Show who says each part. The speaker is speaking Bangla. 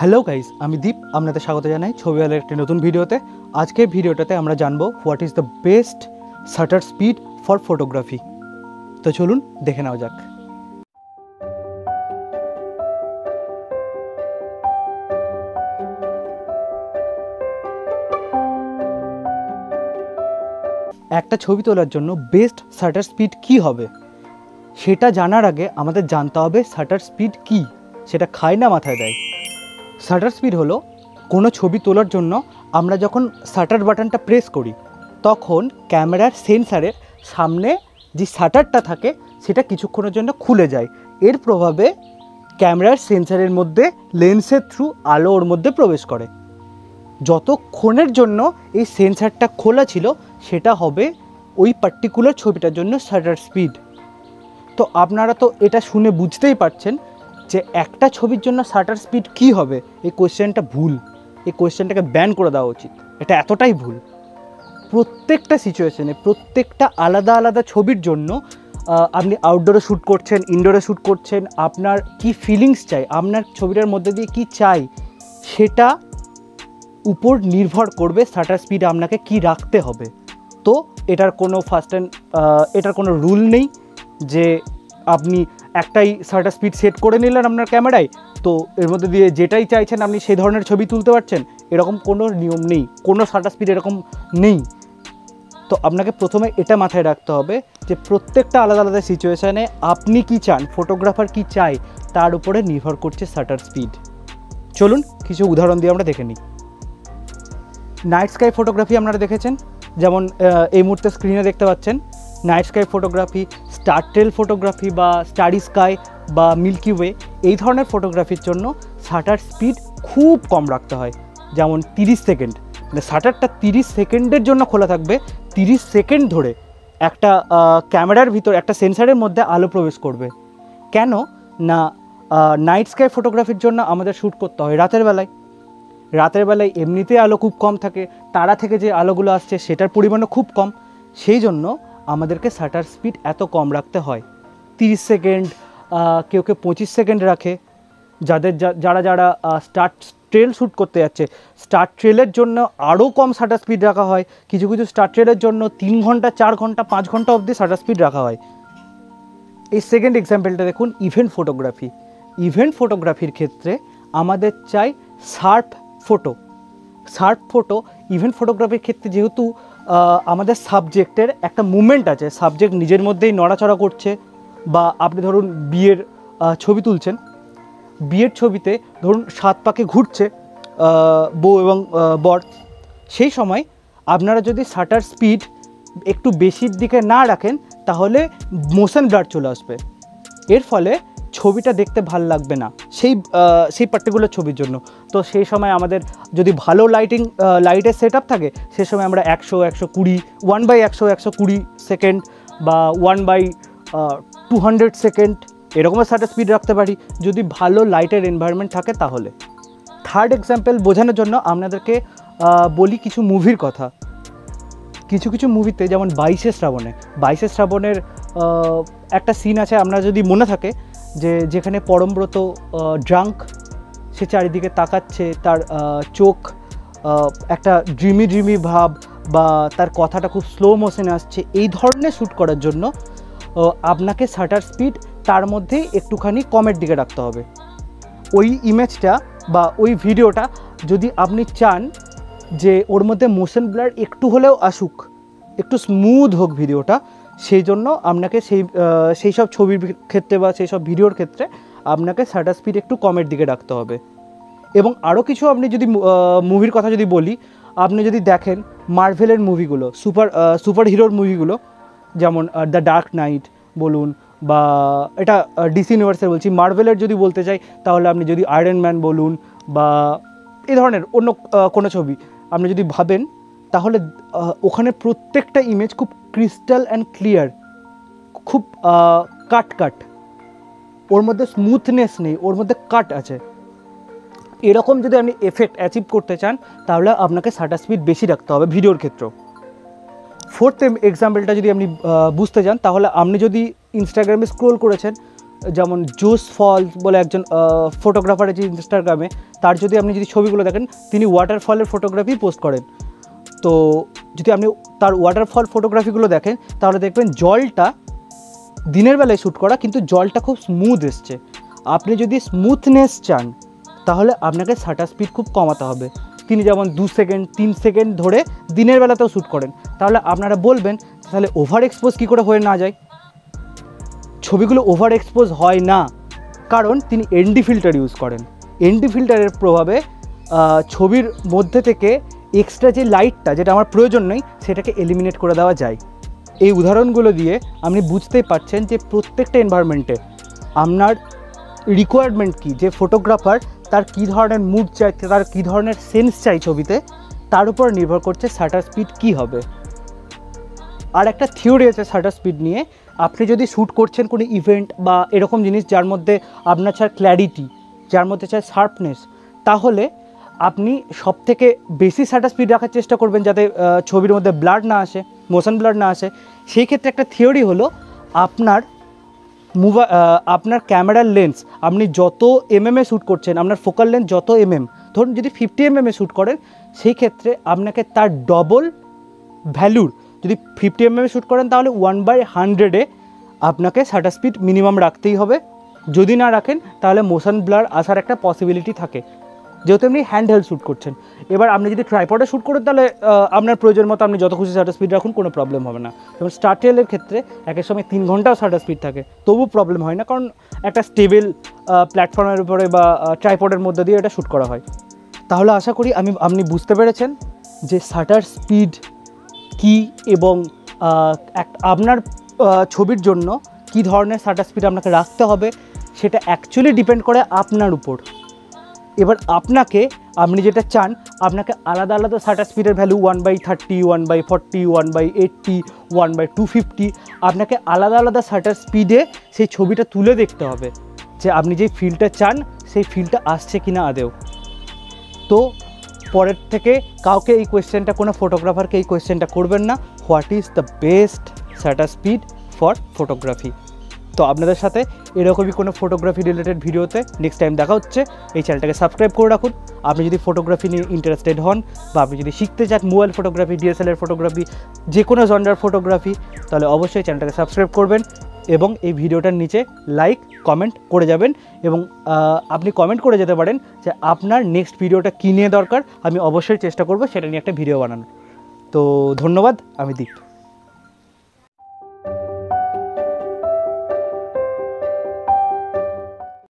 Speaker 1: হ্যালো গাইস, আমি দীপ আপনাদের স্বাগত জানাই ছবিওয়ালার একটি নতুন ভিডিওতে। আজকের ভিডিওটাতে আমরা জানবো what is the best shutter speed for photography. তো চলুন দেখে নেওয়া যাক। একটা ছবি তোলার জন্য বেস্ট শাটার স্পিড কী হবে সেটা জানার আগে আমাদের জানতে হবে শাটার স্পিড কী, সেটা খায় না মাথায় দেয়। শাটার স্পিড হলো কোনো ছবি তোলার জন্য আমরা যখন শাটার বাটনটা প্রেস করি তখন ক্যামেরার সেন্সারের সামনে যে শাটারটা থাকে সেটা কিছুক্ষণের জন্য খুলে যায়। এর প্রভাবে ক্যামেরার সেন্সারের মধ্যে লেন্সের থ্রু আলো ওর মধ্যে প্রবেশ করে। যতক্ষণের জন্য এই সেন্সারটা খোলা ছিল সেটা হবে ওই পার্টিকুলার ছবিটার জন্য শাটার স্পিড। তো আপনারা তো এটা শুনে বুঝতেই পারছেন যে একটা ছবির জন্য শাটার স্পিড কী হবে। এই কোয়েশ্চেনটা ভুল, এই কোয়েশ্চেনটাকে ব্যান করে দেওয়া উচিত। এটা এতটাই ভুল। প্রত্যেকটা সিচুয়েশনে, প্রত্যেকটা আলাদা আলাদা ছবির জন্য আপনি আউটডোরে শ্যুট করছেন, ইনডোরে শ্যুট করছেন, আপনার কি ফিলিংস চাই, আপনার ছবিটার মধ্যে দিয়ে কী চাই, সেটা উপর নির্ভর করবে শাটার স্পিড আপনাকে কি রাখতে হবে। তো এটার কোনো রুল নেই যে আপনি একটাই শাটার স্পিড সেট করে নিলেন আপনার ক্যামেরায়, তো এর মধ্যে দিয়ে যেটাই চাইছেন আপনি সেই ধরনের ছবি তুলতে পারছেন, এরকম কোনো নিয়ম নেই, কোনো শাটার স্পিড এরকম নেই। তো আপনাকে প্রথমে এটা মাথায় রাখতে হবে যে প্রত্যেকটা আলাদা আলাদা সিচুয়েশানে আপনি কি চান, ফটোগ্রাফার কি চাই, তার উপরে নির্ভর করছে শাটার স্পিড। চলুন কিছু উদাহরণ দিয়ে আমরা দেখে নিই। নাইট স্কাই ফটোগ্রাফি আপনারা দেখেছেন, যেমন এই মুহূর্তে স্ক্রিনে দেখতে পাচ্ছেন। Night sky photography, star trail photography বা স্টারি স্কাই বা মিল্কি ওয়ে, এই ধরনের ফটোগ্রাফির জন্য শাটার স্পিড খুব কম রাখতে হয়। যেমন 30 সেকেন্ড, মানে শাটারটা 30 সেকেন্ডের জন্য খোলা থাকবে। 30 সেকেন্ড ধরে একটা ক্যামেরার ভিতর, একটা সেন্সারের মধ্যে আলো প্রবেশ করবে। কেন না, নাইট স্কাই ফটোগ্রাফির জন্য আমাদের শ্যুট করতে হয় রাতের বেলায়। রাতের বেলায় এমনিতে আলো খুব কম থাকে, তারা থেকে যে আলোগুলো আসছে সেটার পরিমাণও খুব কম, সেই জন্য আমাদেরকে শাটার স্পিড এত কম রাখতে হয়। 30 সেকেন্ড, কেউ 25 সেকেন্ড রাখে। যারা স্টার ট্রেল শ্যুট করতে যাচ্ছে, স্টার ট্রেলের জন্য আরও কম শাটার স্পিড রাখা হয়। কিছু কিছু স্টার ট্রেলের জন্য 3 ঘন্টা, 4 ঘন্টা, 5 ঘন্টা অবধি শাটার স্পিড রাখা হয়। এই সেকেন্ড এক্সাম্পলটা দেখুন, ইভেন্ট ফটোগ্রাফি। ইভেন্ট ফটোগ্রাফির ক্ষেত্রে আমাদের চাই শার্প ফটো। ইভেন্ট ফটোগ্রাফির ক্ষেত্রে যেহেতু আমাদের সাবজেক্টের একটা মুভমেন্ট আছে, সাবজেক্ট নিজের মধ্যেই নড়াচড়া করছে, বা আপনি ধরুন বিয়ের ছবি তুলছেন, বিয়ের ছবিতে ধরুন 7 পাকে ঘুরছে বউ এবং বর, সেই সময় আপনারা যদি শাটার স্পিড একটু বেশির দিকে না রাখেন তাহলে মোশন ব্লার চলে আসবে। এর ফলে ছবিটা দেখতে ভালো লাগবে না সেই পার্টিকুলার ছবির জন্য। তো সেই সময় আমাদের যদি ভালো লাইটের সেট আপ থাকে, সেই সময় আমরা 100-120, 1/100-120 সেকেন্ড বা 1/200 সেকেন্ড এরকমের শাটার স্পিড রাখতে পারি, যদি ভালো লাইটের এনভায়রনমেন্ট থাকে তাহলে। থার্ড এক্সাম্পল বোঝানোর জন্য আপনাদেরকে বলি কিছু মুভির কথা। কিছু মুভিতে, যেমন 22শে শ্রাবণের একটা সিন আছে, আপনার যদি মনে থাকে, যেখানে পরমব্রত ড্রাঙ্ক, সে চারিদিকে তাকাচ্ছে, তার চোখ একটা ড্রিমি ভাব, বা তার কথাটা খুব স্লো মোশনে আসছে। এই ধরনের শ্যুট করার জন্য আপনাকে শাটার স্পিড তার মধ্যে একটুখানি কমের দিকে রাখতে হবে। ওই ইমেজটা বা ওই ভিডিওটা যদি আপনি চান যে ওর মধ্যে মোশন ব্লার একটু হলেও আসুক, একটু স্মুথ হোক ভিডিওটা, সেই জন্য আপনাকে সেই সব ছবির ক্ষেত্রে বা সেই সব ভিডিওর ক্ষেত্রে আপনাকে শাটার স্পিড একটু কমের দিকে রাখতে হবে। এবং আরও কিছু, আপনি যদি মুভির কথা যদি বলি, আপনি যদি দেখেন মার্ভেলের মুভিগুলো, সুপার হিরোর মুভিগুলো, যেমন দ্য ডার্ক নাইট বলুন, বা এটা ডিসি ইউনিভার্সের বলছি, মার্ভেলের যদি বলতে চাই তাহলে আপনি যদি আয়রন ম্যান বলুন, বা এই ধরনের অন্য কোনো ছবি আপনি যদি ভাবেন, তাহলে ওখানে প্রত্যেকটা ইমেজ খুব ক্রিস্টাল অ্যান্ড ক্লিয়ার, খুব কাট, ওর মধ্যে স্মুথনেস নেই, ওর মধ্যে কাট আছে। এরকম যদি আপনি এফেক্ট অ্যাচিভ করতে চান তাহলে আপনাকে শাটার স্পিড বেশি রাখতে হবে ভিডিওর ক্ষেত্রেও। ফোর্থ এক্সাম্পলটা যদি আপনি বুঝতে চান, তাহলে আপনি যদি ইনস্টাগ্রামে স্ক্রোল করেছেন, যেমন জোস ফলস বলে একজন ফটোগ্রাফার আছে ইনস্টাগ্রামে, তার যদি আপনি যদি ছবিগুলো দেখেন, তিনি ওয়াটারফলের ফটোগ্রাফি পোস্ট করেন। তো যদি আপনি তার ওয়াটারফল ফটোগ্রাফিগুলো দেখেন তাহলে দেখবেন জলটা দিনের বেলায় শ্যুট করা, কিন্তু জলটা খুব স্মুথ এসছে। আপনি যদি স্মুথনেস চান তাহলে আপনাকে শাটার স্পিড খুব কমাতে হবে। তিনি যেমন 2 সেকেন্ড 3 সেকেন্ড ধরে দিনের বেলাতেও শ্যুট করেন, তাহলে আপনারা বলবেন তাহলে ওভার এক্সপোজ কী করে হয়ে না যায়? ছবিগুলো ওভার এক্সপোজ হয় না, কারণ তিনি এনডি ফিল্টার ইউজ করেন। এনডি ফিল্টারের প্রভাবে ছবির মধ্যে থেকে এক্সট্রা যে লাইটটা, যেটা আমার প্রয়োজন নেই, সেটাকে এলিমিনেট করে দেওয়া যায়। এই উদাহরণগুলো দিয়ে আপনি বুঝতেই পারছেন যে প্রত্যেকটা এনভায়রনমেন্টে আপনার রিকোয়ারমেন্ট কী, যে ফটোগ্রাফার তার কী ধরনের মুড চাই, তার কী ধরনের সেন্স চাই ছবিতে, তার উপর নির্ভর করছে শাটার স্পিড কী হবে। আর একটা থিওরি আছে শাটার স্পিড নিয়ে, আপনি যদি শ্যুট করছেন কোনো ইভেন্ট বা এরকম জিনিস যার মধ্যে আপনার চাই ক্ল্যারিটি, যার মধ্যে চাই শার্পনেস, তাহলে আপনি সবথেকে বেশি শাটার স্পিড রাখার চেষ্টা করবেন যাতে ছবির মধ্যে ব্লার না আসে, মোশন ব্লার না আসে। সেই ক্ষেত্রে একটা থিওরি হলো আপনার ক্যামেরার লেন্স, আপনি যত এমএমে শ্যুট করছেন, আপনার ফোকাল লেন্থ যত ধরুন যদি 50 mm শ্যুট করেন, সেই ক্ষেত্রে আপনাকে তার ডবল ভ্যালুর, যদি 50 mm শ্যুট করেন তাহলে 1/100-এ আপনাকে শাটার স্পিড মিনিমাম রাখতেই হবে। যদি না রাখেন তাহলে মোশন ব্লার আসার একটা পসিবিলিটি থাকে, যেহেতু আপনি হ্যান্ড হেল্ড শ্যুট করছেন। এবার আপনি যদি ট্রাইপডে শ্যুট করেন তাহলে আপনার প্রয়োজন মতো আপনি যত খুশি শাটার স্পিড রাখুন, কোনো প্রবলেম হবে না। যেমন স্টারটেলের ক্ষেত্রে একের সময় 3 ঘন্টাও শাটার স্পিড থাকে, তবু প্রবলেম হয় না, কারণ একটা স্টেবল প্ল্যাটফর্মের উপরে বা ট্রাইপডের মধ্যে দিয়ে এটা শ্যুট করা হয়। তাহলে আশা করি আপনি বুঝতে পেরেছেন যে শাটার স্পিড কী এবং আপনার ছবির জন্য কী ধরনের শাটার স্পিড আপনাকে রাখতে হবে, সেটা অ্যাকচুয়ালি ডিপেন্ড করে আপনার উপর। এবার আপনি যেটা চান, আপনাকে আলাদা আলাদা শাটার স্পিডের ভ্যালু 1/30, 1/40, 1/80, 1/250, আপনাকে আলাদা আলাদা শাটার স্পিডে সেই ছবিটা তুলে দেখতে হবে যে আপনি যেই ফিলটা চান সেই ফিলটা আসছে কি না আদেও। তো পরের থেকে কাউকে এই কোয়েশ্চেনটা, কোনো ফটোগ্রাফারকে এই কোয়েশ্চেনটা করবেন না, what is the best shutter speed for photography. তো আপনাদের সাথে এরকমই কোনো ফটোগ্রাফি রিলেটেড ভিডিওতে নেক্সট টাইম দেখা হচ্ছে। এই চ্যানেলটাকে সাবস্ক্রাইব করে রাখুন। আপনি যদি ফটোগ্রাফি নিয়ে ইন্টারেস্টেড হন বা আপনি যদি শিখতে চান মোবাইল ফটোগ্রাফি, ডিএসএলআর ফটোগ্রাফি, যে কোনো জনরার ফটোগ্রাফি, তাহলে অবশ্যই চ্যানেলটাকে সাবস্ক্রাইব করবেন এবং এই ভিডিওটার নিচে লাইক কমেন্ট করে যাবেন। এবং আপনি কমেন্ট করে যেতে পারেন যে আপনার নেক্সট ভিডিওটা কী নিয়ে দরকার, আমি অবশ্যই চেষ্টা করব সেটা নিয়ে একটা ভিডিও বানানোর। তো ধন্যবাদ, আমি দীপ।